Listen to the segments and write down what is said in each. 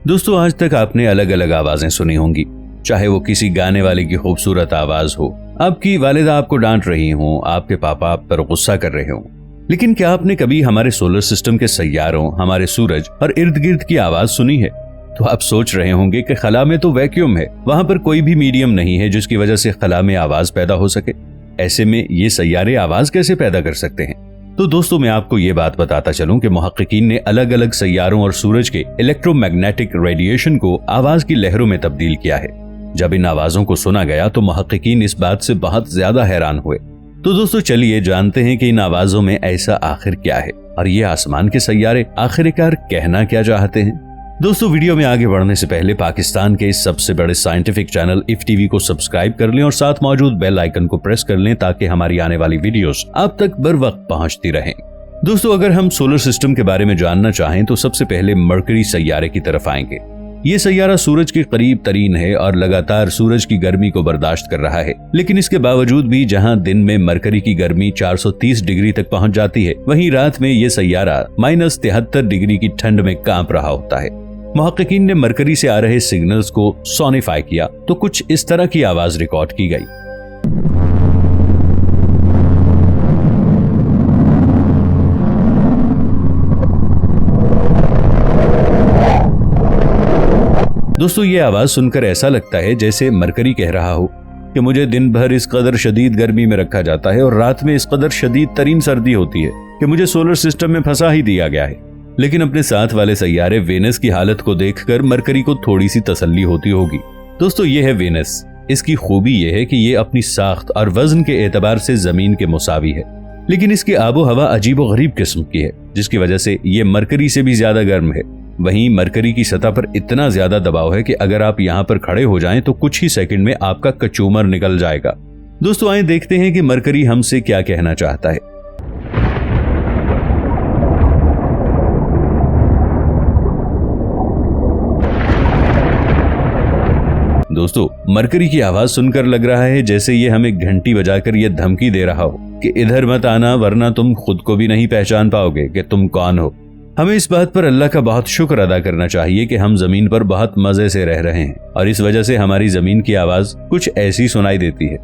दोस्तों, आज तक आपने अलग अलग आवाजें सुनी होंगी, चाहे वो किसी गाने वाले की खूबसूरत आवाज हो, आपकी वालिदा आपको डांट रही हो, आपके पापा आप पर गुस्सा कर रहे हो। लेकिन क्या आपने कभी हमारे सोलर सिस्टम के सैयारों, हमारे सूरज और इर्द गिर्द की आवाज सुनी है? तो आप सोच रहे होंगे कि खला में तो वैक्यूम है, वहां पर कोई भी मीडियम नहीं है जिसकी वजह से खला में आवाज पैदा हो सके। ऐसे में ये सैयारे आवाज कैसे पैदा कर सकते हैं? तो दोस्तों, मैं आपको ये बात बताता चलूं कि मुहक्किकीन ने अलग अलग सैयारों और सूरज के इलेक्ट्रोमैग्नेटिक रेडिएशन को आवाज की लहरों में तब्दील किया है। जब इन आवाजों को सुना गया तो मुहक्किकीन इस बात से बहुत ज्यादा हैरान हुए। तो दोस्तों, चलिए जानते हैं कि इन आवाजों में ऐसा आखिर क्या है और ये आसमान के सैयारे आखिरकार कहना क्या चाहते हैं। दोस्तों, वीडियो में आगे बढ़ने से पहले पाकिस्तान के इस सबसे बड़े साइंटिफिक चैनल इफ टीवी को सब्सक्राइब कर लें और साथ मौजूद बेल आइकन को प्रेस कर लें ताकि हमारी आने वाली वीडियोस आप तक बर वक्त पहुंचती रहें। दोस्तों, अगर हम सोलर सिस्टम के बारे में जानना चाहें तो सबसे पहले मरकरी सैयारे की तरफ आएंगे। ये सैयारा सूरज के करीब तरीन है और लगातार सूरज की गर्मी को बर्दाश्त कर रहा है, लेकिन इसके बावजूद भी जहां दिन में मरकरी की गर्मी 430 डिग्री तक पहुंच जाती है, वहीं रात में ये सैयारा -73 डिग्री की ठंड में कांप रहा होता है। मुहक्किकीन ने मरकरी से आ रहे सिग्नल्स को सोनिफाई किया तो कुछ इस तरह की आवाज रिकॉर्ड की गई। दोस्तों, ये आवाज सुनकर ऐसा लगता है जैसे मरकरी कह रहा हो कि मुझे दिन भर इस कदर शदीद गर्मी में रखा जाता है और रात में इस कदर शदीद तरीन सर्दी होती है कि मुझे सोलर सिस्टम में फंसा ही दिया गया है। लेकिन अपने साथ वाले सैयारे वेनस की हालत को देखकर मरकरी को थोड़ी सी तसल्ली होती होगी। दोस्तों, ये है वेनस। इसकी खूबी ये है कि ये अपनी साख्त और वजन के एतबार से जमीन के मुसावी है, लेकिन इसकी आबो हवा अजीबो गरीब किस्म की है, जिसकी वजह से ये मरकरी से भी ज्यादा गर्म है। वहीं मरकरी की सतह पर इतना ज्यादा दबाव है कि अगर आप यहाँ पर खड़े हो जाएं तो कुछ ही सेकंड में आपका कचूमर निकल जाएगा। दोस्तों, आइए देखते हैं कि मरकरी हमसे क्या कहना चाहता है। दोस्तों, मरकरी की आवाज सुनकर लग रहा है जैसे ये हमें घंटी बजाकर यह धमकी दे रहा हो कि इधर मत आना वरना तुम खुद को भी नहीं पहचान पाओगे कि तुम कौन हो। हमें इस बात पर अल्लाह का बहुत शुक्र अदा करना चाहिए कि हम जमीन पर बहुत मजे से रह रहे हैं और इस वजह से हमारी जमीन की आवाज कुछ ऐसी सुनाई देती है।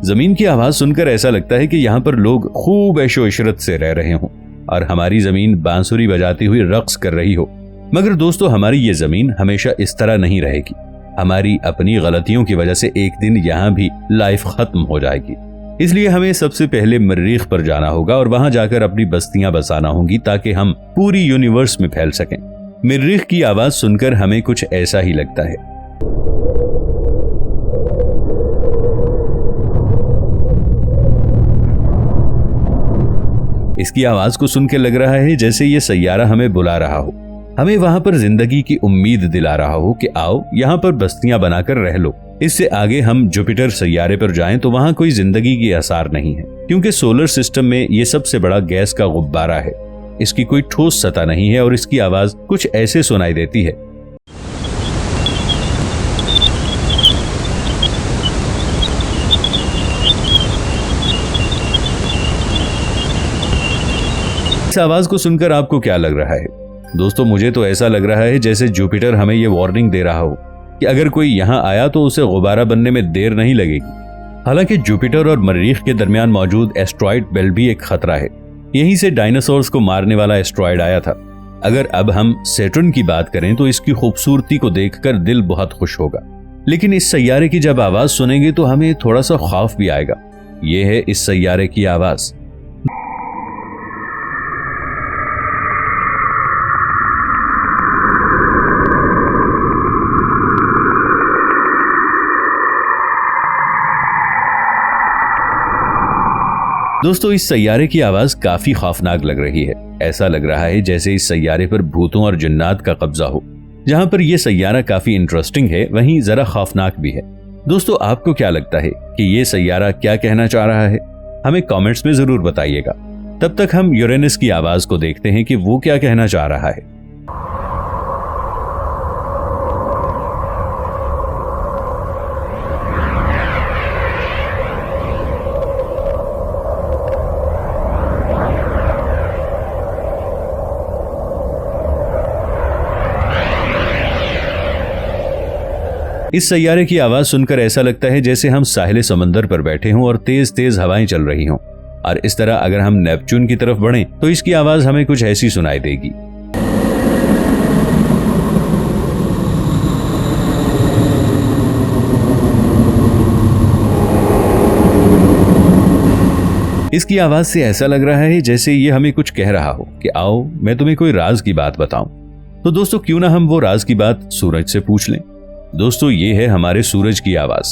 जमीन की आवाज सुनकर ऐसा लगता है कि यहाँ पर लोग खूब ऐशो इशरत से रह रहे हों और हमारी जमीन बांसुरी बजाती हुई रक्स कर रही हो। मगर दोस्तों, हमारी ये जमीन हमेशा इस तरह नहीं रहेगी। हमारी अपनी गलतियों की वजह से एक दिन यहाँ भी लाइफ खत्म हो जाएगी। इसलिए हमें सबसे पहले मरीख पर जाना होगा और वहां जाकर अपनी बस्तियां बसाना होंगी ताकि हम पूरी यूनिवर्स में फैल सकें। मरीख की आवाज सुनकर हमें कुछ ऐसा ही लगता है। इसकी आवाज को सुनकर लग रहा है जैसे ये सैयारा हमें बुला रहा हो, हमें वहां पर जिंदगी की उम्मीद दिला रहा हो कि आओ यहाँ पर बस्तियां बनाकर रह लो। इससे आगे हम जुपिटर सैयारे पर जाएं तो वहां कोई जिंदगी की आसार नहीं है, क्योंकि सोलर सिस्टम में ये सबसे बड़ा गैस का गुब्बारा है। इसकी कोई ठोस सतह नहीं है और इसकी आवाज कुछ ऐसे सुनाई देती है। इस आवाज को सुनकर आपको क्या लग रहा है? दोस्तों, मुझे तो ऐसा लग रहा है जैसे जुपिटर हमें ये वार्निंग दे रहा हो कि अगर कोई यहाँ आया तो उसे गुब्बारा बनने में देर नहीं लगेगी। हालांकि जुपिटर और मरीख के दरमियान मौजूद एस्ट्रॉइड बेल्ट भी एक खतरा है। यहीं से डायनासोर्स को मारने वाला एस्ट्रॉइड आया था। अगर अब हम सैटर्न की बात करें तो इसकी खूबसूरती को देखकर दिल बहुत खुश होगा, लेकिन इस सैयारे की जब आवाज सुनेंगे तो हमें थोड़ा सा खौफ भी आएगा। ये है इस सैयारे की आवाज। दोस्तों, इस सैयारे की आवाज काफी खौफनाक लग रही है। ऐसा लग रहा है जैसे इस सैयारे पर भूतों और जिन्नात का कब्जा हो। जहां पर यह सैयारा काफी इंटरेस्टिंग है, वहीं जरा खौफनाक भी है। दोस्तों, आपको क्या लगता है कि ये सैयारा क्या कहना चाह रहा है? हमें कमेंट्स में जरूर बताइएगा। तब तक हम यूरेनस की आवाज को देखते हैं कि वो क्या कहना चाह रहा है। इस सैयारे की आवाज सुनकर ऐसा लगता है जैसे हम साहिल समंदर पर बैठे हों और तेज तेज हवाएं चल रही हों। और इस तरह अगर हम नेपच्यून की तरफ बढ़ें तो इसकी आवाज हमें कुछ ऐसी सुनाई देगी। इसकी आवाज से ऐसा लग रहा है जैसे ये हमें कुछ कह रहा हो कि आओ मैं तुम्हें कोई राज की बात बताऊं। तो दोस्तों क्यों ना हम वो राज की बात सूरज से पूछ लें। दोस्तों ये है हमारे सूरज की आवाज।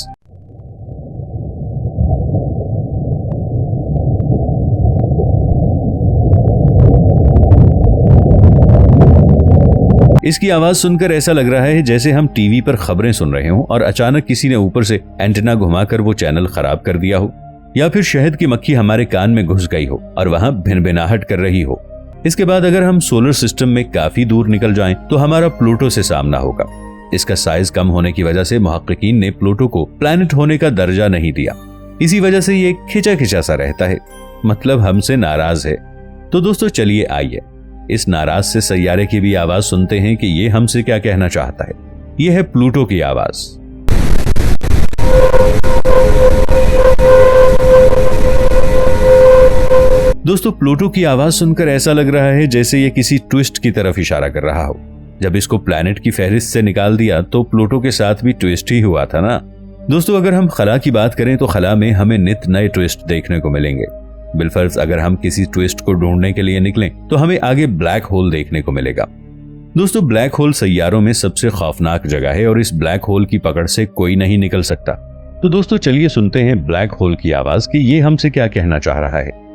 इसकी आवाज सुनकर ऐसा लग रहा है जैसे हम टीवी पर खबरें सुन रहे हों और अचानक किसी ने ऊपर से एंटेना घुमाकर वो चैनल खराब कर दिया हो, या फिर शहद की मक्खी हमारे कान में घुस गई हो और वहां भिनभिनाहट कर रही हो। इसके बाद अगर हम सोलर सिस्टम में काफी दूर निकल जाएं तो हमारा प्लूटो से सामना होगा। इसका साइज कम होने की वजह से मुहक्किकीन ने प्लूटो को प्लैनेट होने का दर्जा नहीं दिया। इसी वजह से ये खिंचा खिंचा सा रहता है, मतलब हमसे नाराज है। तो दोस्तों चलिए आइए इस नाराज से सैयारे की भी आवाज सुनते हैं कि ये हमसे क्या कहना चाहता है। यह है प्लूटो की आवाज। दोस्तों प्लूटो की आवाज सुनकर ऐसा लग रहा है जैसे ये किसी ट्विस्ट की तरफ इशारा कर रहा हो। जब इसको प्लैनेट की फहरिस्त से निकाल दिया तो प्लूटो के साथ भी ट्विस्ट ही हुआ था ना। दोस्तों अगर हम खला की बात करें तो खला में हमें नित नए ट्विस्ट देखने को मिलेंगे। बिलफर्ज अगर हम किसी ट्विस्ट को ढूंढने के लिए निकलें तो हमें आगे ब्लैक होल देखने को मिलेगा। दोस्तों ब्लैक होल सैयारों में सबसे खौफनाक जगह है और इस ब्लैक होल की पकड़ से कोई नहीं निकल सकता। तो दोस्तों चलिए सुनते हैं ब्लैक होल की आवाज कि ये हमसे क्या कहना चाह रहा है।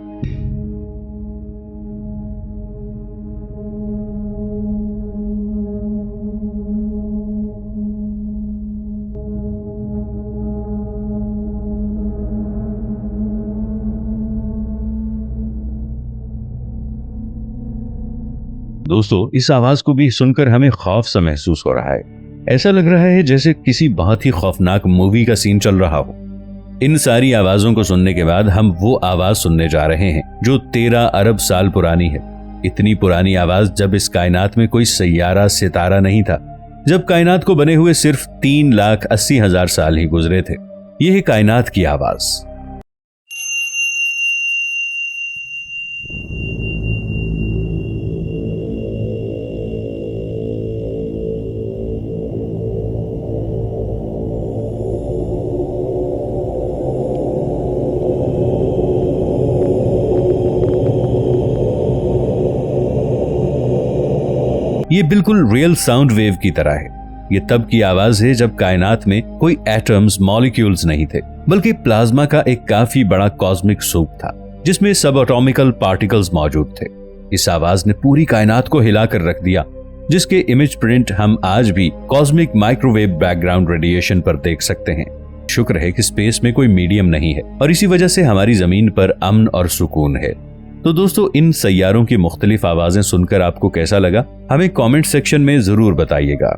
दोस्तों इस आवाज को भी सुनकर हमें खौफ सा महसूस हो रहा है। ऐसा लग रहा है जैसे किसी बहुत ही खौफनाक मूवी का सीन चल रहा हो। इन सारी आवाजों को सुनने के बाद हम वो आवाज सुनने जा रहे हैं जो 13 अरब साल पुरानी है। इतनी पुरानी आवाज जब इस कायनात में कोई सैयारा सितारा नहीं था, जब कायनात को बने हुए सिर्फ 3,80,000 साल ही गुजरे थे। यह है कायनात की आवाज। ये बिल्कुल रियल साउंड वेव की तरह है। ये तब की आवाज है जब कायनात में कोई एटम्स मॉलिक्यूल्स नहीं थे, बल्कि प्लाज्मा का एक काफी बड़ा कॉस्मिक सूप था जिसमें सब एटॉमिकल पार्टिकल्स मौजूद थे। इस आवाज ने पूरी कायनात को हिलाकर रख दिया, जिसके इमेज प्रिंट हम आज भी कॉस्मिक माइक्रोवेव बैकग्राउंड रेडिएशन पर देख सकते हैं। शुक्र है कि स्पेस में कोई मीडियम नहीं है और इसी वजह से हमारी जमीन पर अमन और सुकून है। तो दोस्तों इन सैयारों की मुख्तलिफ आवाजें सुनकर आपको कैसा लगा, हमें कमेंट सेक्शन में जरूर बताइएगा।